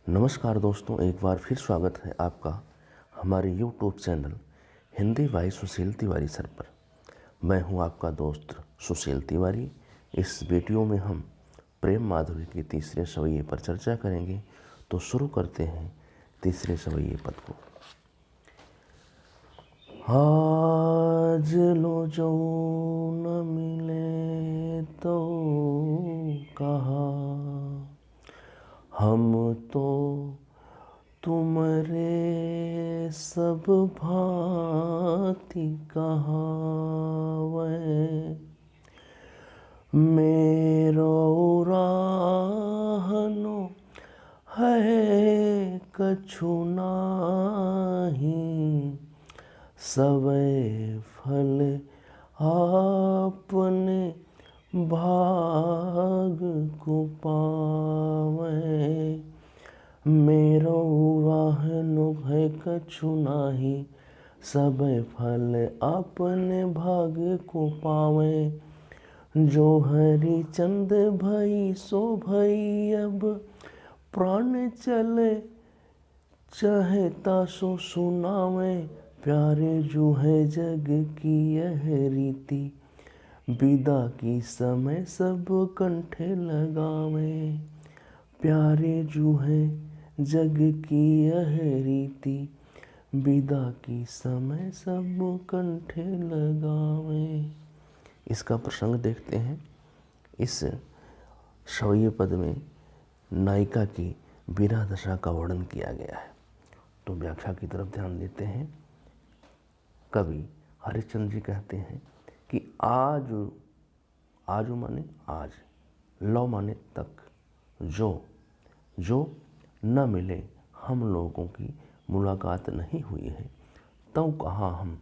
नमस्कार दोस्तों, एक बार फिर स्वागत है आपका हमारे YouTube channel Hindi by Sushil Tiwari sir पर। मैं हूं आपका दोस्त सुशील तिवारी। इस वीडियो में हम प्रेम माधुरी के तीसरे सवैये पर चर्चा करेंगे। तो शुरू करते हैं तीसरे सवैये पद को। आज लो जो न मिले तो कहा, हम तो तुमरे सब भांति कहावै, मेरो राहनो है कछु नाही, सवै फल आपने भाग को पावै। मेरो राहनो है कछु नाही, सबै फल आपने भाग को पावै। जो हरिचंद भई सो भई, अब प्राण चले चाहता सो सुनावे। प्यारे जो है जग की यह रीति, विदा की समय सब कंठे लगावे। प्यारे जो है जग की यह रीति, विदा की समय सब कंठे लगावे। इसका प्रसंग देखते हैं। इस सवैये पद में नायिका की विरह दशा का वर्णन किया गया है। तो व्याख्या की तरफ ध्यान देते हैं। कवि हरिश्चंद्र जी कहते हैं कि आज माने आज, लो माने तक, जो न मिले, हम लोगों की मुलाकात नहीं हुई है। तो कहा हम,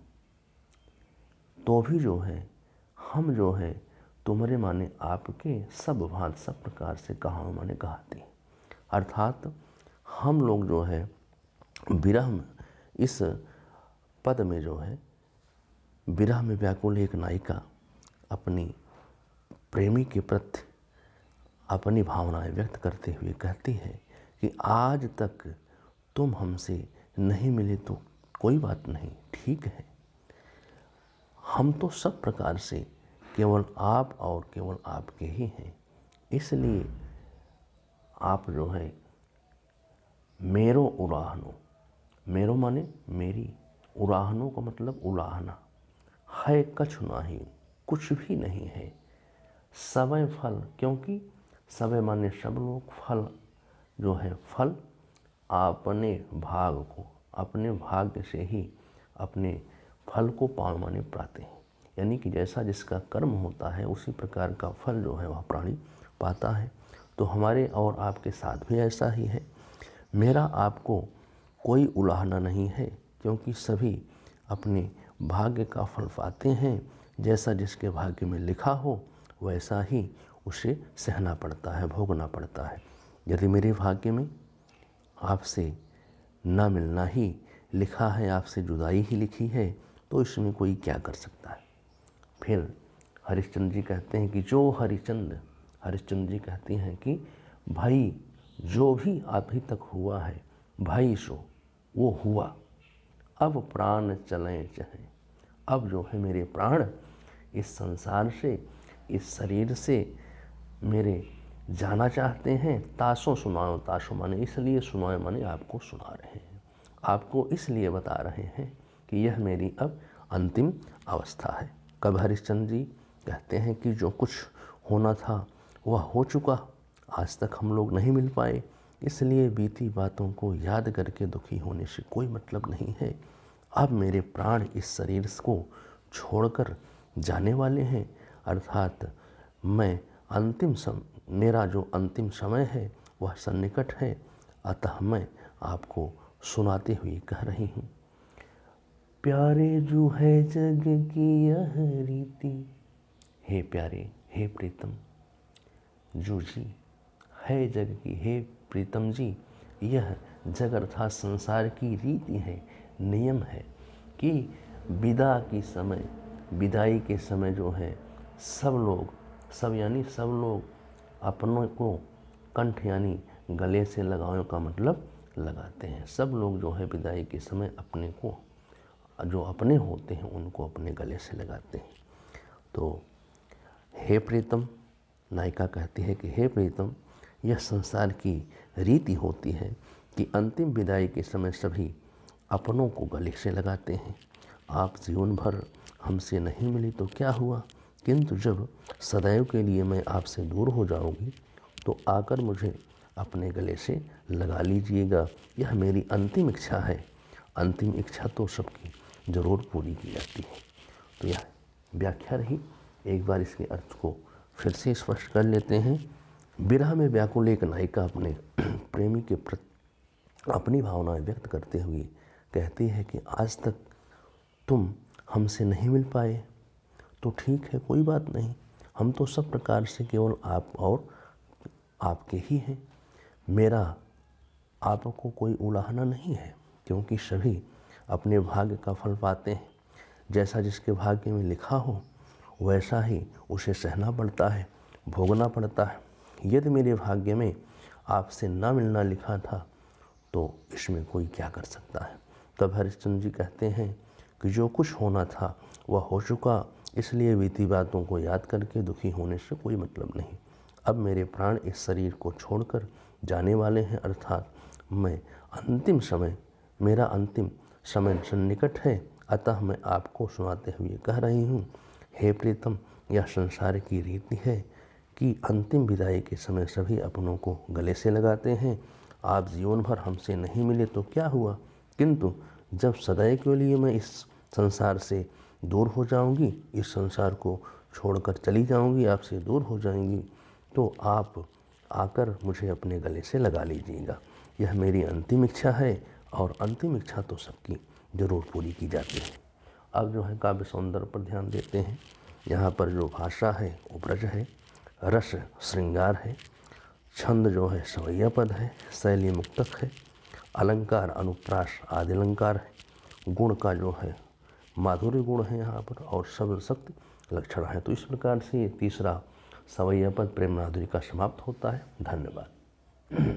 तो भी जो है हम जो है तुम्हारे माने आपके सब भांत सब प्रकार से कहा माने कहते हैं। अर्थात हम लोग जो है विरह में, इस पद में जो है विरह में व्याकुल एक नायिका अपनी प्रेमी के प्रति अपनी भावनाएं व्यक्त करते हुए कहती है कि आज तक तुम हमसे नहीं मिले तो कोई बात नहीं, ठीक है। हम तो सब प्रकार से केवल आप और केवल आपके ही हैं। इसलिए आप जो है मेरो उलाहनो, मेरो माने मेरी, उलाहनो का मतलब उलाहना, है कछु नहीं, कुछ भी नहीं है। सवै फल, क्योंकि सवै माने सब लोग, फल जो है फल अपने भाग को, अपने भाग्य से ही अपने फल को पाव माने पाते हैं। यानी कि जैसा जिसका कर्म होता है उसी प्रकार का फल जो है वह प्राणी पाता है। तो हमारे और आपके साथ भी ऐसा ही है। मेरा आपको कोई उलाहना नहीं है, क्योंकि सभी अपने भाग्य का फल पाते हैं। जैसा जिसके भाग्य में लिखा हो वैसा ही उसे सहना पड़ता है, भोगना पड़ता है। यदि मेरे भाग्य में आपसे ना मिलना ही लिखा है, आपसे जुदाई ही लिखी है, तो इसमें कोई क्या कर सकता है। फिर हरिश्चंद्र जी कहते हैं कि जो हरिश्चंद्र जी कहते हैं कि भाई जो भी अभी तक हुआ है, भाई सो वो हुआ, अब प्राण चलें चाहे। अब जो है मेरे प्राण इस संसार से, इस शरीर से मेरे जाना चाहते हैं। तासो सुनाओ, तासो माने इसलिए, सुनाओ माने आपको सुना रहे हैं, आपको इसलिए बता रहे हैं कि यह मेरी अब अंतिम अवस्था है। कवि हरिश्चंद्र जी कहते हैं कि जो कुछ होना था वह हो चुका, आज तक हम लोग नहीं मिल पाए, इसलिए बीती बातों को याद करके दुखी होने से कोई मतलब नहीं है। अब मेरे प्राण इस शरीर को छोड़कर जाने वाले हैं, अर्थात मेरा जो अंतिम समय है वह सन्निकट है। अतः मैं आपको सुनाते हुए कह रही हूँ। प्यारे जो है जग की यह रीति, हे प्यारे, हे प्रीतम, जो जी है जग की, हे प्रीतम जी, यह जग अर्थात संसार की रीति है, नियम है कि विदा की समय, विदाई के समय जो है सब लोग, सब यानी सब लोग अपनों को कंठ यानी गले से लगाओ का मतलब लगाते हैं। सब लोग जो है विदाई के समय अपने को, जो अपने होते हैं उनको अपने गले से लगाते हैं। तो हे प्रीतम, नायिका कहती है कि हे प्रीतम, यह संसार की रीति होती है कि अंतिम विदाई के समय सभी अपनों को गले से लगाते हैं। आप जीवन भर हमसे नहीं मिली तो क्या हुआ, किंतु जब सदैव के लिए मैं आपसे दूर हो जाऊंगी तो आकर मुझे अपने गले से लगा लीजिएगा। यह मेरी अंतिम इच्छा है। अंतिम इच्छा तो सबकी ज़रूर पूरी की जाती है। तो यह व्याख्या रही। एक बार इसके अर्थ को फिर से स्पष्ट कर लेते हैं। विरह में व्याकुल एक नायिका अपने प्रेमी के प्रति अपनी भावनाएं व्यक्त करते हुए कहती है कि आज तक तुम हमसे नहीं मिल पाए तो ठीक है, कोई बात नहीं, हम तो सब प्रकार से केवल आप और आपके ही हैं। मेरा आपको कोई उलाहना नहीं है, क्योंकि सभी अपने भाग्य का फल पाते हैं। जैसा जिसके भाग्य में लिखा हो वैसा ही उसे सहना पड़ता है, भोगना पड़ता है। यदि मेरे भाग्य में आपसे ना मिलना लिखा था तो इसमें कोई क्या कर सकता है। तब हरिश्चंद्र जी कहते हैं कि जो कुछ होना था वह हो चुका, इसलिए बीती बातों को याद करके दुखी होने से कोई मतलब नहीं। अब मेरे प्राण इस शरीर को छोड़कर जाने वाले हैं, अर्थात मेरा अंतिम समय सन्निकट है। अतः मैं आपको सुनाते हुए कह रही हूँ, हे प्रीतम, यह संसार की रीति है कि अंतिम विदाई के समय सभी अपनों को गले से लगाते हैं। आप जीवन भर हमसे नहीं मिले तो क्या हुआ, किंतु जब सदैव के लिए मैं इस संसार से दूर हो जाऊंगी, इस संसार को छोड़कर चली जाऊंगी, आपसे दूर हो जाएंगी, तो आप आकर मुझे अपने गले से लगा लीजिएगा। यह मेरी अंतिम इच्छा है और अंतिम इच्छा तो सबकी ज़रूर पूरी की जाती है। अब जो है काव्य सौंदर्य पर ध्यान देते हैं। यहाँ पर जो भाषा है वो ब्रज है, रस श्रृंगार है, छंद जो है सवैया पद है, शैली मुक्तक है, अलंकार अनुप्रास आदि अलंकार है, गुण का जो है माधुर्य गुण है यहाँ पर, और शब्द शक्ति लक्षण है। तो इस प्रकार से ये तीसरा सवैया पद प्रेम माधुर्य का समाप्त होता है। धन्यवाद।